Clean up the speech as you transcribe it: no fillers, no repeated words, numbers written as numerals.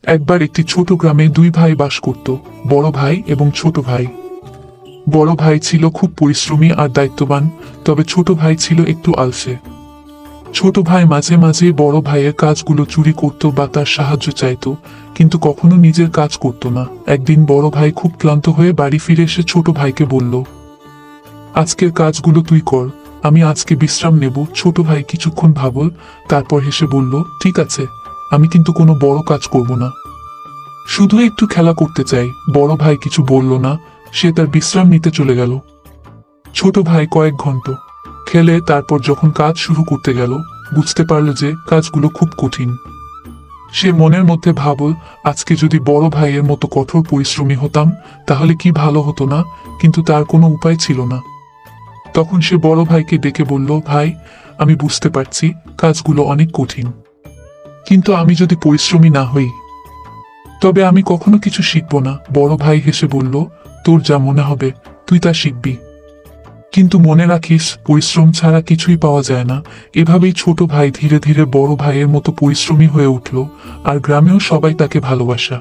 একবার একটি ছোট গ্রামে দুই ভাই বাস করত, বড় ভাই এবং ছোট ভাই। বড় ভাই ছিল খুব পরিশ্রমী আর দায়িত্ববান, তবে ছোট ভাই ছিল একটু আলসে। ছোট ভাই মাঝে মাঝে বড় ভাইয়ের কাজগুলো চুরি করত বা তার সাহায্য চাইতো, কিন্তু কখনো নিজের কাজ করত না। একদিন বড় ভাই খুব ক্লান্ত হয়ে বাড়ি ফিরে এসে ছোট ভাইকে বলল, আজকের কাজগুলো তুই কর, আমি আজকে বিশ্রাম নেব। ছোট ভাই কিছুক্ষণ ভাবল, তারপর হেসে বলল, ঠিক আছে, আমি কিন্তু কোনো বড় কাজ করব না, শুধু একটু খেলা করতে চাই। বড় ভাই কিছু বলল না, সে তার বিশ্রাম নিতে চলে গেল। ছোট ভাই কয়েক ঘন্টা খেলে তারপর যখন কাজ শুরু করতে গেল, বুঝতে পারল যে কাজগুলো খুব কঠিন। সে মনের মধ্যে ভাবল, আজকে যদি বড় ভাইয়ের মতো কঠোর পরিশ্রমী হতাম তাহলে কি ভালো হতো না, কিন্তু তার কোনো উপায় ছিল না। তখন সে বড় ভাইকে ডেকে বলল, ভাই, আমি বুঝতে পারছি কাজগুলো অনেক কঠিন, কিন্তু আমি যদি পরিশ্রমী না হই তবে আমি কখনো কিছু শিখব না। বড় ভাই হেসে বলল, তোর যা মনে হবে তুই তা শিখবি, কিন্তু মনে রাখিস পরিশ্রম ছাড়া কিছুই পাওয়া যায় না। এভাবেই ছোট ভাই ধীরে ধীরে বড় ভাইয়ের মতো পরিশ্রমী হয়ে উঠল, আর গ্রামেও সবাই তাকে ভালোবাসা।